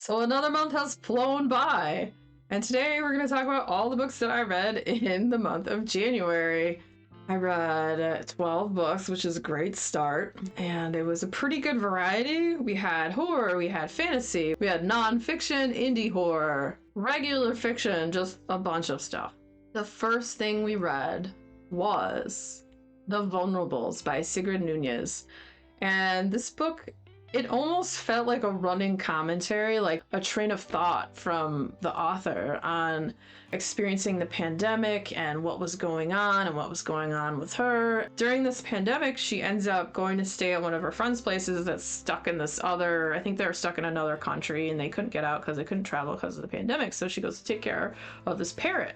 So another month has flown by, and today we're going to talk about all the books that I read in the month of January. I read 12 books, which is a great start, and it was a pretty good variety. We had horror, we had fantasy, we had nonfiction, indie horror, regular fiction, just a bunch of stuff. The first thing we read was TheVulnerables by Sigrid Nunez, and this book, it almost felt like a running commentary, like a train of thought from the author on experiencing the pandemic and what was going on with her. During this pandemic, she ends up going to stay at one of her friends' places that's stuck in this other, I think they were stuck in another country and they couldn't get out because they couldn't travel because of the pandemic. So she goes to take care of this parrot.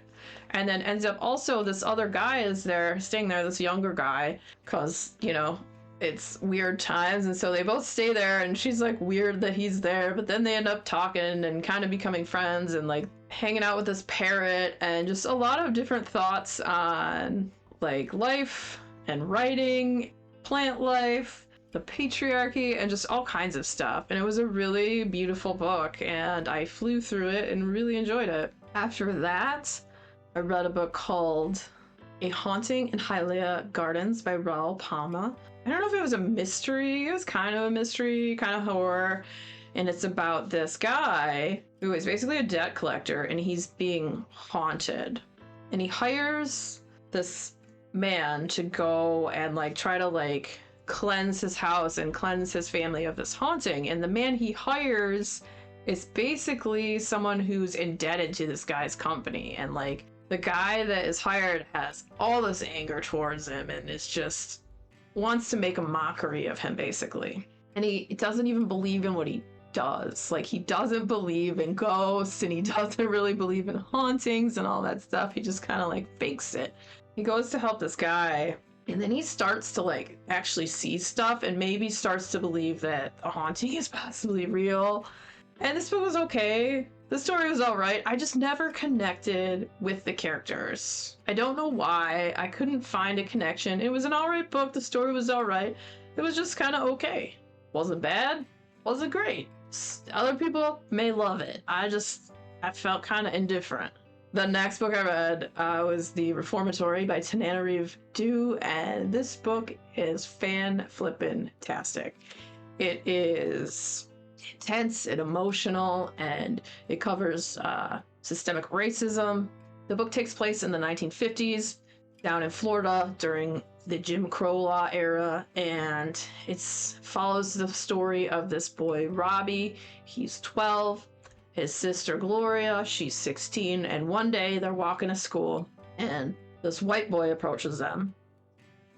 And then ends up also this other guy is there, staying there, this younger guy, because, you know, it's weird times, and so they both stay there, and she's like weird that he's there, but then they end up talking and kind of becoming friends and like hanging out with this parrot, and just a lot of different thoughts on like life and writing, plant life, the patriarchy, and just all kinds of stuff. And it was a really beautiful book, and I flew through it and really enjoyed it. After that, I read a book called A Haunting in Hala Gardens by Raul Palma. I don't know if it was a mystery. It was kind of a mystery, kind of horror. And it's about this guy who is basically a debt collector, and he's being haunted. And he hires this man to go and like try to like cleanse his house and cleanse his family of this haunting. And the man he hires is basically someone who's indebted to this guy's company. And like the guy that is hired has all this anger towards him and is just wants to make a mockery of him, basically. And he doesn't even believe in what he does. Like, he doesn't believe in ghosts, and he doesn't really believe in hauntings and all that stuff. He just kind of like fakes it. He goes to help this guy, and then he starts to like actually see stuff and maybe starts to believe that a haunting is possibly real. And this book was okay. The story was alright. I just never connected with the characters. I don't know why. I couldn't find a connection. It was an alright book. The story was alright. It was just kind of okay. Wasn't bad. Wasn't great. Other people may love it. I felt kind of indifferent. The next book I read was The Reformatory by Tananarive Due, and this book is fan-flippin-tastic. It is intense and emotional, and it covers systemic racism. The book takes place in the 1950s down in Florida during the Jim Crow law era, and it follows the story of this boy Robbie. He's 12, his sister Gloria, she's 16, and one day they're walking to school and this white boy approaches them,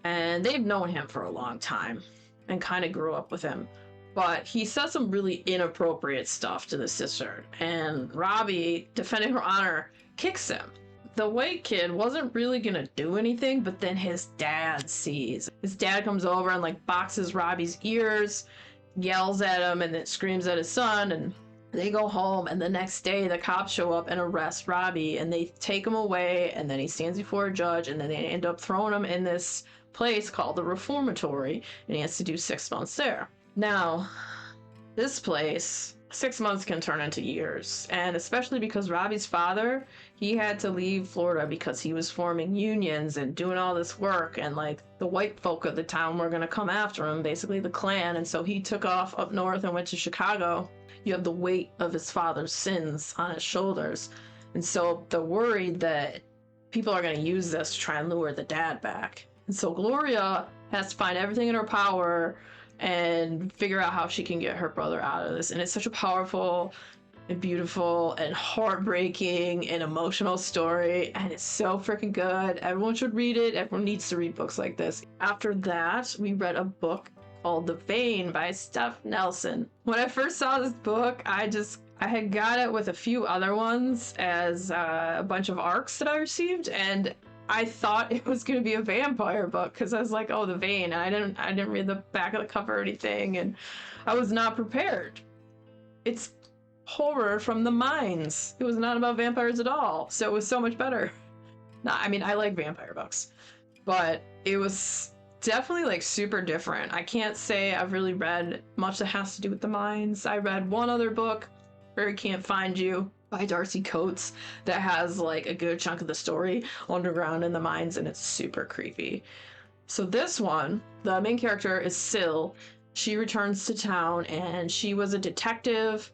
and they've known him for a long time and kind of grew up with him. But he says some really inappropriate stuff to the sister, and Robbie, defending her honor, kicks him. The white kid wasn't really gonna do anything, but then his dad sees. His dad comes over and like boxes Robbie's ears, yells at him, and then screams at his son, and they go home, and the next day the cops show up and arrest Robbie, and they take him away, and then he stands before a judge, and then they end up throwing him in this place called the Reformatory, and he has to do 6 months there. Now, this place, 6 months can turn into years, and especially because Robbie's father, he had to leave Florida because he was forming unions and doing all this work, and like the white folk of the town were going to come after him, basically the Klan, and so he took off up north and went to Chicago. You have the weight of his father's sins on his shoulders, and so they're worried that people are going to use this to try and lure the dad back. And so Gloria has to find everything in her power and figure out how she can get her brother out of this. And it's such a powerful and beautiful and heartbreaking and emotional story, and it's so freaking good. Everyone should read it. Everyone needs to read books like this. After that, we read a book called The Vein by Steph Nelson. When I first saw this book, I had got it with a few other ones as a bunch of ARCs that I received, and I thought it was going to be a vampire book because I was like, oh, The Vein, and I didn't read the back of the cover or anything, and I was not prepared. It's horror from the mines. It was not about vampires at all, so it was so much better. I mean, I like vampire books, but it was definitely like super different. I can't say I've really read much that has to do with the mines. I read one other book Where He Can't Find You by Darcy Coates that has like a good chunk of the story underground in the mines, and it's super creepy. So this one, the main character is Syl. She returns to town and she was a detective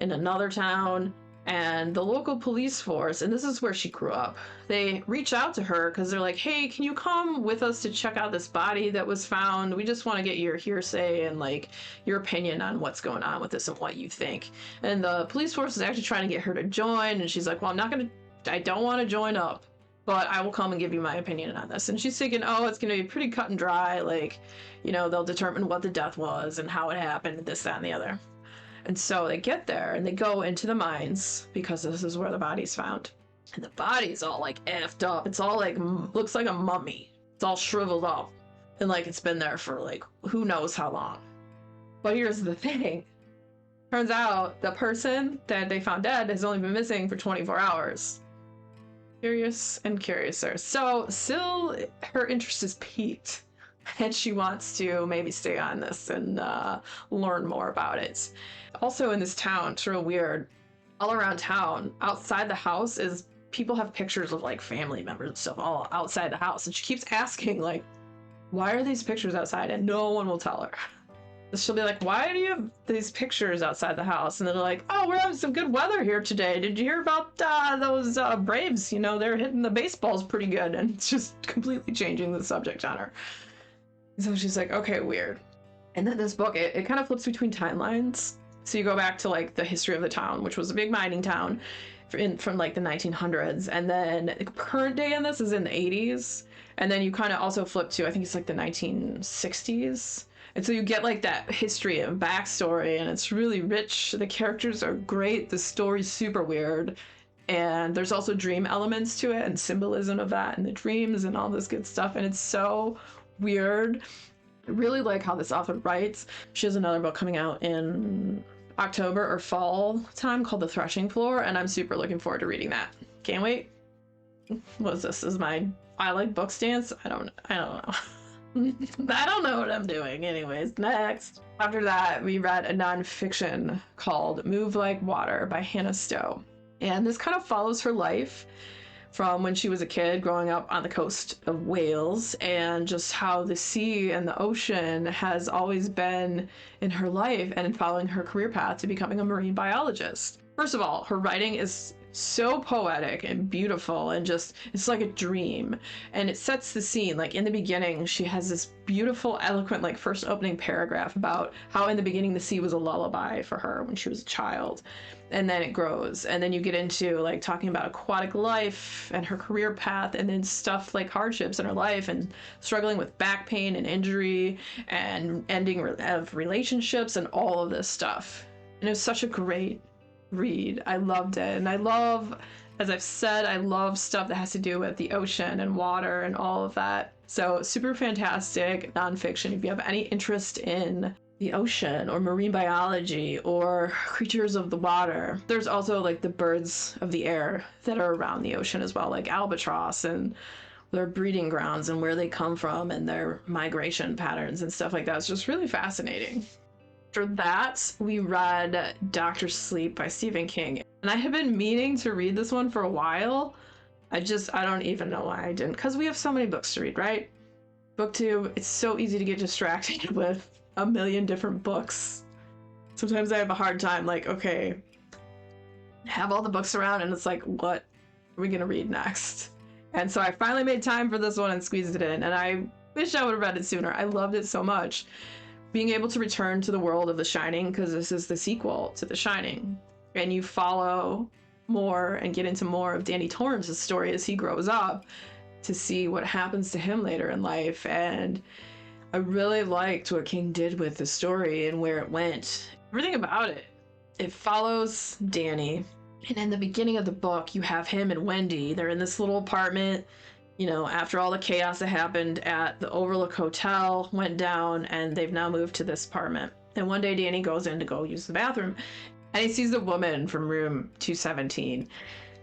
in another town, and the local police force, and this is where she grew up, they reach out to her because they're like, hey, can you come with us to check out this body that was found? We just want to get your hearsay and like your opinion on what's going on with this and what you think. And the police force is actually trying to get her to join, and she's like, well, I don't want to join up, but I will come and give you my opinion on this. And she's thinking, oh, it's going to be pretty cut and dry, like, you know, they'll determine what the death was and how it happened, this, that, and the other. And so they get there and they go into the mines because this is where the body's found. And the body's all like effed up. It's all like, looks like a mummy. It's all shriveled up. And like it's been there for like who knows how long. But here's the thing. Turns out the person that they found dead has only been missing for 24 hours. Curious and curiouser. So Syl, her interest is piqued. And she wants to maybe stay on this and learn more about it. Also in this town, it's real weird. All around town, outside the house, is people have pictures of like family members and stuff all outside the house. And she keeps asking like, why are these pictures outside? And no one will tell her. She'll be like, why do you have these pictures outside the house? And they're like, oh, we're having some good weather here today. Did you hear about those Braves? You know, they're hitting the baseballs pretty good. And it's just completely changing the subject on her. So she's like, okay, weird. And then this book, it kind of flips between timelines. So you go back to like the history of the town, which was a big mining town from like the 1900s. And then the current day in this is in the 80s. And then you kind of also flip to, I think it's like the 1960s. And so you get like that history and backstory, and it's really rich. The characters are great. The story's super weird. And there's also dream elements to it and symbolism of that and the dreams and all this good stuff. And it's so weird. I really like how this author writes. She has another book coming out in October or fall time called The Threshing Floor, and I'm super looking forward to reading that. Can't wait. What is this? Is my I like books dance? I don't know. I don't know what I'm doing. Anyways, next. After that, we read a nonfiction called Move Like Water by Hannah Stowe. And this kind of follows her life from when she was a kid growing up on the coast of Wales, and just how the sea and the ocean has always been in her life and in following her career path to becoming a marine biologist. First of all, her writing is so poetic and beautiful, and just it's like a dream, and it sets the scene. Like in the beginning, she has this beautiful, eloquent, like first opening paragraph about how in the beginning the sea was a lullaby for her when she was a child, and then it grows, and then you get into like talking about aquatic life and her career path, and then stuff like hardships in her life and struggling with back pain and injury and ending of relationships and all of this stuff. And it was such a great read. I loved it. And I love, as I've said, I love stuff that has to do with the ocean and water and all of that. So super fantastic nonfiction. If you have any interest in the ocean or marine biology or creatures of the water, there's also like the birds of the air that are around the ocean as well, like albatross and their breeding grounds and where they come from and their migration patterns and stuff like that. It's just really fascinating. After that, we read Dr. Sleep by Stephen King. And I have been meaning to read this one for a while. I don't even know why I didn't. Because we have so many books to read, right? Booktube, it's so easy to get distracted with a million different books. Sometimes I have a hard time, like, okay, have all the books around, and it's like, what are we going to read next? And so I finally made time for this one and squeezed it in. And I wish I would have read it sooner. I loved it so much. Being able to return to the world of The Shining, because this is the sequel to The Shining, and you follow more and get into more of Danny Torrance's story as he grows up to see what happens to him later in life. And I really liked what King did with the story and where it went. Everything about it. It follows Danny, and in the beginning of the book, you have him and Wendy. They're in this little apartment. You know, after all the chaos that happened at the Overlook Hotel went down, and they've now moved to this apartment. And one day Danny goes in to go use the bathroom, and he sees a woman from room 217.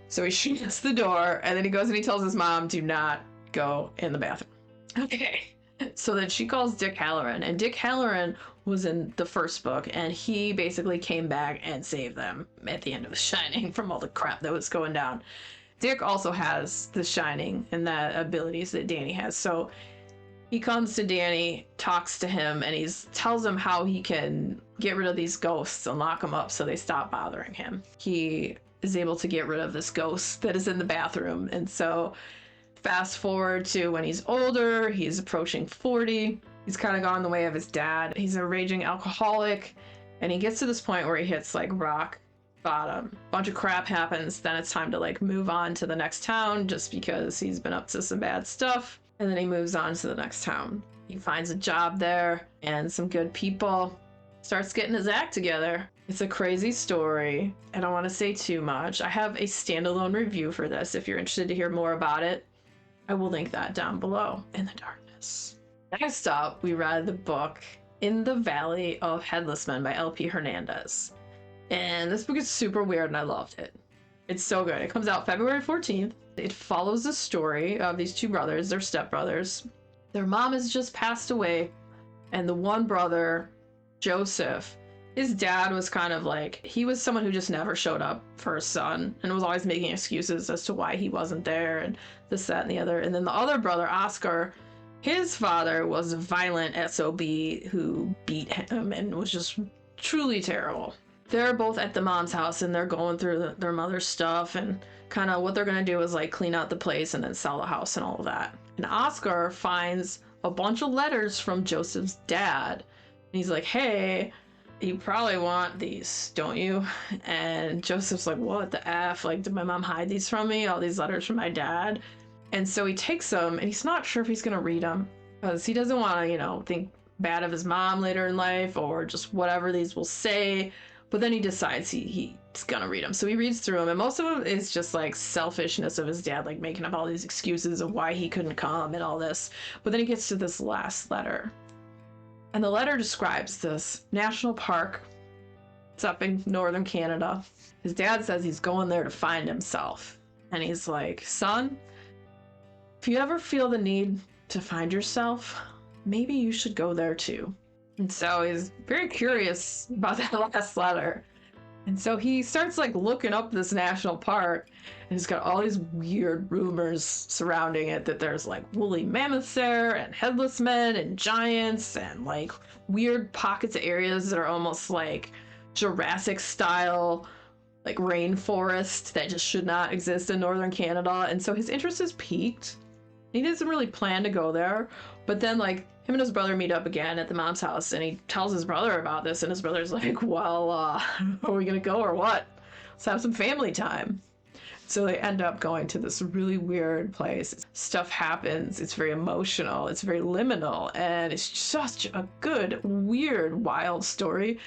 So he shuts the door, and then he goes and he tells his mom, do not go in the bathroom. Okay. So then she calls Dick Halloran, and Dick Halloran was in the first book, and he basically came back and saved them at the end of The Shining from all the crap that was going down. Dick also has The Shining and the abilities that Danny has, so he comes to Danny, talks to him, and he tells him how he can get rid of these ghosts and lock them up so they stop bothering him. He is able to get rid of this ghost that is in the bathroom, and so fast forward to when he's older, he's approaching 40. He's kind of gone the way of his dad. He's a raging alcoholic, and he gets to this point where he hits like rock bottom. Bunch of crap happens, then it's time to like move on to the next town just because he's been up to some bad stuff. And then he moves on to the next town. He finds a job there and some good people, starts getting his act together. It's a crazy story. I don't want to say too much. I have a standalone review for this if you're interested to hear more about it. I will link that down below in the darkness. Next up, we read the book In the Valley of Headless Men by L.P. Hernandez. And this book is super weird and I loved it. It's so good. It comes out February 14th. It follows the story of these two brothers, they're stepbrothers. Their mom has just passed away, and the one brother, Joseph, his dad was kind of like, he was someone who just never showed up for his son and was always making excuses as to why he wasn't there and this, that, and the other. And then the other brother, Oscar, his father was a violent SOB who beat him and was just truly terrible. They're both at the mom's house and they're going through their mother's stuff, and kind of what they're going to do is like clean out the place and then sell the house and all of that. And Oscar finds a bunch of letters from Joseph's dad. And he's like, hey, you probably want these, don't you? And Joseph's like, what the F? Like, did my mom hide these from me? All these letters from my dad? And so he takes them and he's not sure if he's going to read them because he doesn't want to, you know, think bad of his mom later in life or just whatever these will say. But then he decides he's gonna read them. So he reads through them, and most of them is just like selfishness of his dad, like making up all these excuses of why he couldn't come and all this. But then he gets to this last letter. And the letter describes this national park. It's up in northern Canada. His dad says he's going there to find himself. And he's like, son, if you ever feel the need to find yourself, maybe you should go there too. And so he's very curious about that last letter. And so he starts like looking up this national park, and he's got all these weird rumors surrounding it that there's like woolly mammoths there and headless men and giants and like weird pockets of areas that are almost like Jurassic style, like rainforest that just should not exist in northern Canada. And so his interest is piqued. He doesn't really plan to go there, but then like him and his brother meet up again at the mom's house, and he tells his brother about this, and his brother's like, well, are we gonna go or what? Let's have some family time. So they end up going to this really weird place. Stuff happens, it's very emotional, it's very liminal, and it's such a good, weird, wild story.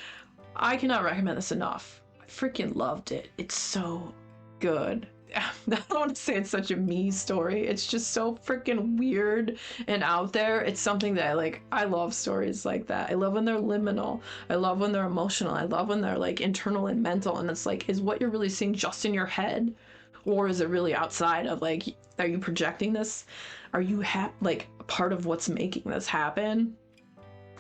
I cannot recommend this enough. I freaking loved it. It's so good. I don't want to say it's such a me story. It's just so freaking weird and out there. It's something that I love stories like that. I love when they're liminal. I love when they're emotional. I love when they're like internal and mental. And it's like, is what you're really seeing just in your head? Or is it really outside of like, are you projecting this? Are you like part of what's making this happen?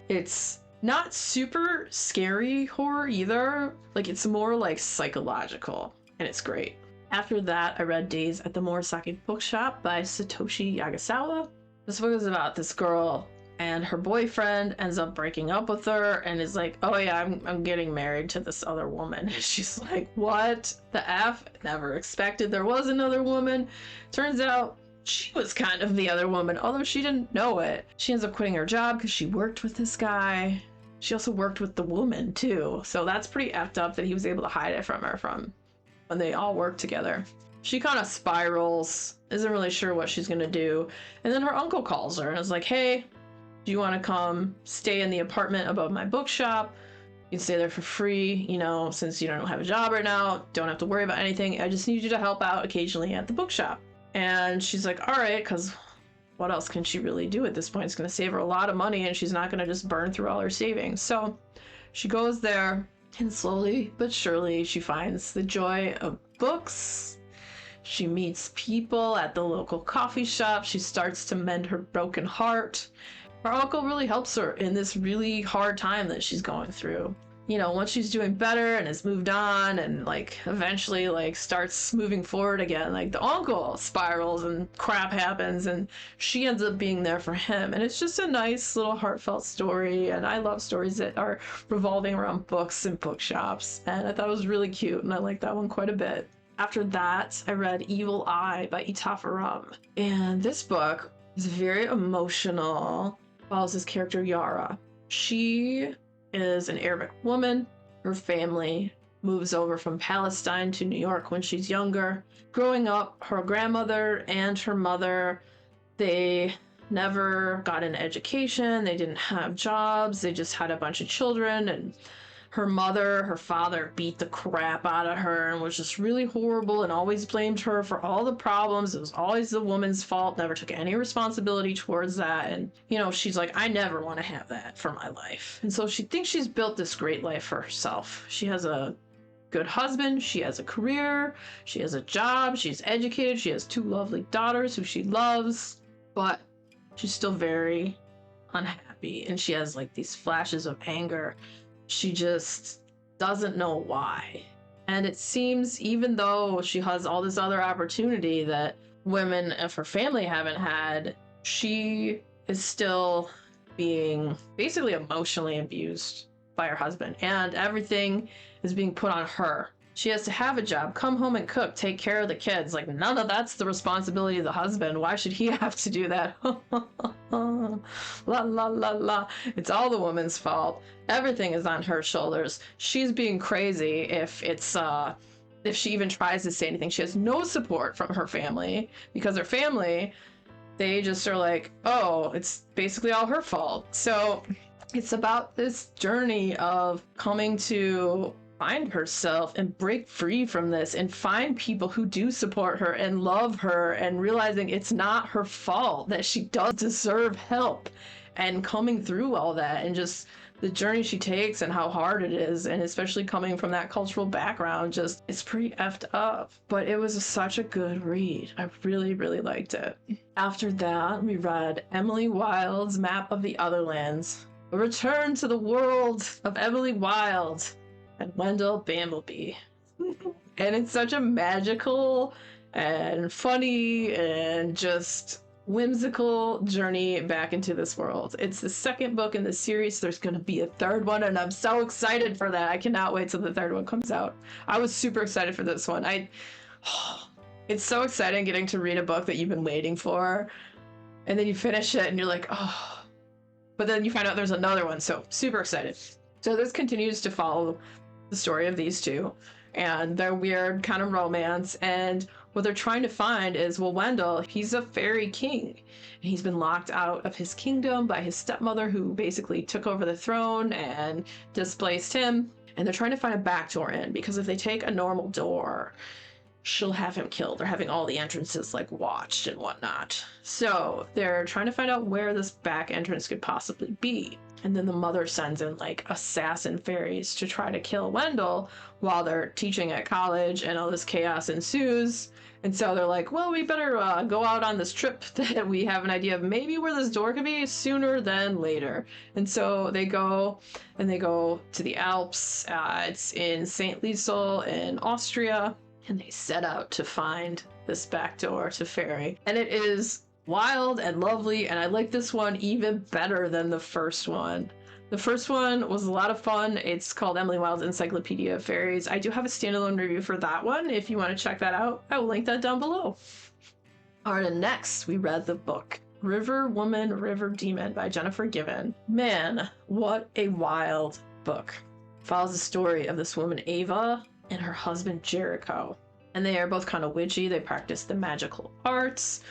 It's not super scary horror either. Like it's more like psychological, and it's great. After that, I read Days at the Moraki Bookshop by Satoshi Yagasawa. This book is about this girl, and her boyfriend ends up breaking up with her and is like, oh yeah, I'm getting married to this other woman. And she's like, what the F? Never expected there was another woman. Turns out she was kind of the other woman, although she didn't know it. She ends up quitting her job because she worked with this guy. She also worked with the woman too. So that's pretty effed up that he was able to hide it from her from when they all work together. She kind of spirals, isn't really sure what she's gonna do. And then her uncle calls her and is like, hey, do you want to come stay in the apartment above my bookshop? You can stay there for free, you know, since you don't have a job right now, don't have to worry about anything. I just need you to help out occasionally at the bookshop. And she's like, all right, because what else can she really do at this point? It's gonna save her a lot of money and she's not gonna just burn through all her savings. So she goes there, and slowly but surely she finds the joy of books. She meets people at the local coffee shop. She starts to mend her broken heart. her uncle really helps her in this really hard time that she's going through. You know, once she's doing better and has moved on and like eventually like starts moving forward again, like the uncle spirals and crap happens and she ends up being there for him. And it's just a nice little heartfelt story. And I love stories that are revolving around books and bookshops. And I thought it was really cute and I like that one quite a bit. After that, I read Evil Eye by Itafaram. And this book is very emotional. Follows this character Yara. She is an Arabic woman. Her family moves over from Palestine to New York when she's younger. Growing up, her grandmother and her mother, they never got an education. They didn't have jobs. They just had a bunch of children, and her father beat the crap out of her and was just really horrible and always blamed her for all the problems. It was always the woman's fault, never took any responsibility towards that. And, you know, she's like, I never want to have that for my life. And so she thinks she's built this great life for herself. She has a good husband, she has a career, she has a job, she's educated, she has 2 lovely daughters who she loves, but she's still very unhappy. And she has like these flashes of anger. She just doesn't know why. And it seems even though she has all this other opportunity that women of her family haven't had, she is still being basically emotionally abused by her husband. And everything is being put on her. She has to have a job, come home and cook, take care of the kids. Like, none of that's the responsibility of the husband. Why should he have to do that? La, la, la, la. It's all the woman's fault. Everything is on her shoulders. She's being crazy if she even tries to say anything. She has no support from her family because her family, they just are like, oh, it's basically all her fault. So it's about this journey of coming to find herself and break free from this and find people who do support her and love her and realizing it's not her fault, that she does deserve help, and coming through all that and just the journey she takes and how hard it is, and especially coming from that cultural background, just it's pretty effed up. But it was such a good read. I really, really liked it. After that, we read Emily Wilde's Map of the Otherlands, a return to the world of Emily Wilde and Wendell Bambleby. And it's such a magical and funny and just whimsical journey back into this world. It's the second book in the series. There's going to be a third one, and I'm so excited for that. I cannot wait till the third one comes out. I was super excited for this one. It's so exciting getting to read a book that you've been waiting for, and then you finish it and you're like, oh, but then you find out there's another one. So super excited. So this continues to follow the story of these two and their weird kind of romance. And what they're trying to find is, well, Wendell, he's a fairy king. And he's been locked out of his kingdom by his stepmother, who basically took over the throne and displaced him. And they're trying to find a back door in, because if they take a normal door, she'll have him killed. They're having all the entrances like watched and whatnot. So they're trying to find out where this back entrance could possibly be. And then the mother sends in like assassin fairies to try to kill Wendell while they're teaching at college, and all this chaos ensues. And so they're like, well, we better go out on this trip that we have an idea of maybe where this door could be sooner than later. And so they go to the Alps. It's in St. Liesel in Austria. And they set out to find this back door to fairy. And it is wild and lovely, and I like this one even better than the first one. The first one was a lot of fun. It's called Emily Wilde's Encyclopedia of Fairies. I do have a standalone review for that one if you want to check that out. I will link that down below. Alright, and next we read the book River Woman, River Demon by Jennifer Given. Man, what a wild book. It follows the story of this woman Ava and her husband Jericho. And they are both kind of witchy. They practice the magical arts.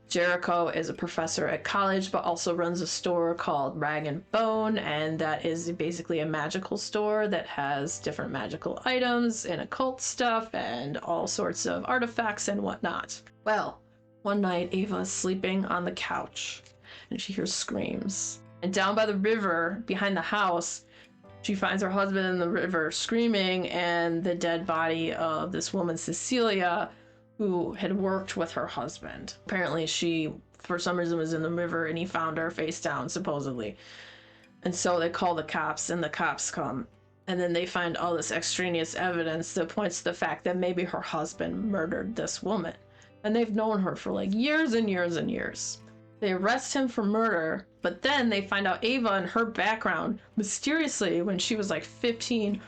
Jericho is a professor at college, but also runs a store called Rag and Bone, and that is basically a magical store that has different magical items and occult stuff and all sorts of artifacts and whatnot. Well, one night Ava is sleeping on the couch and she hears screams. And down by the river behind the house, she finds her husband in the river screaming, and the dead body of this woman, Cecilia, who had worked with her husband. Apparently she for some reason was in the river and he found her face down, supposedly. And so they call the cops, and the cops come. And then they find all this extraneous evidence that points to the fact that maybe her husband murdered this woman. And they've known her for like years and years and years. They arrest him for murder, but then they find out Ava and her background. Mysteriously, when she was like 15,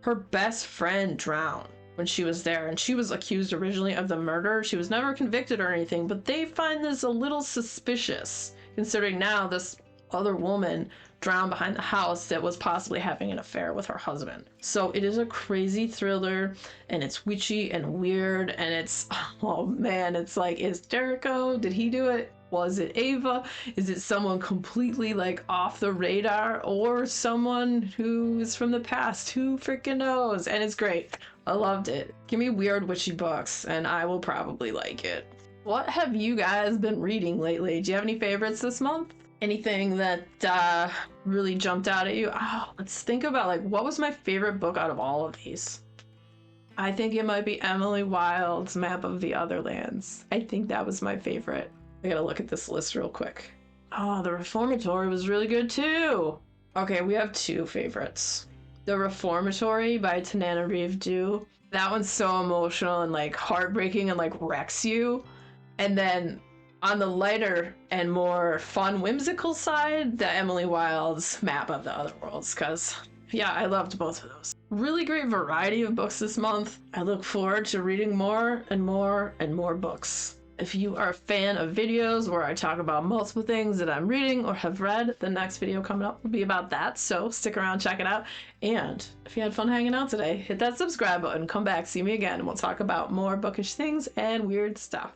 her best friend drowned when she was there, and she was accused originally of the murder. She was never convicted or anything, but they find this a little suspicious, considering now this other woman drowned behind the house that was possibly having an affair with her husband. So it is a crazy thriller, and it's witchy and weird, and it's, oh man, it's like, is Jericho, did he do it? Was it Ava? Is it someone completely like off the radar, or someone who is from the past? Who freaking knows? And it's great. I loved it. Give me weird witchy books and I will probably like it. What have you guys been reading lately? Do you have any favorites this month? Anything that really jumped out at you? Oh, let's think about like, what was my favorite book out of all of these? I think it might be Emily Wilde's Map of the Otherlands. I think that was my favorite. I gotta look at this list real quick. Oh, The Reformatory was really good too. Okay, we have two favorites. The Reformatory by Tananarive Due. That one's so emotional and like heartbreaking and like wrecks you. And then on the lighter and more fun, whimsical side, the Emily Wilde's Map of the Otherworlds, because yeah, I loved both of those. Really great variety of books this month. I look forward to reading more and more and more books. If you are a fan of videos where I talk about multiple things that I'm reading or have read, the next video coming up will be about that, so stick around, check it out. And if you had fun hanging out today, hit that subscribe button, come back, see me again, and we'll talk about more bookish things and weird stuff.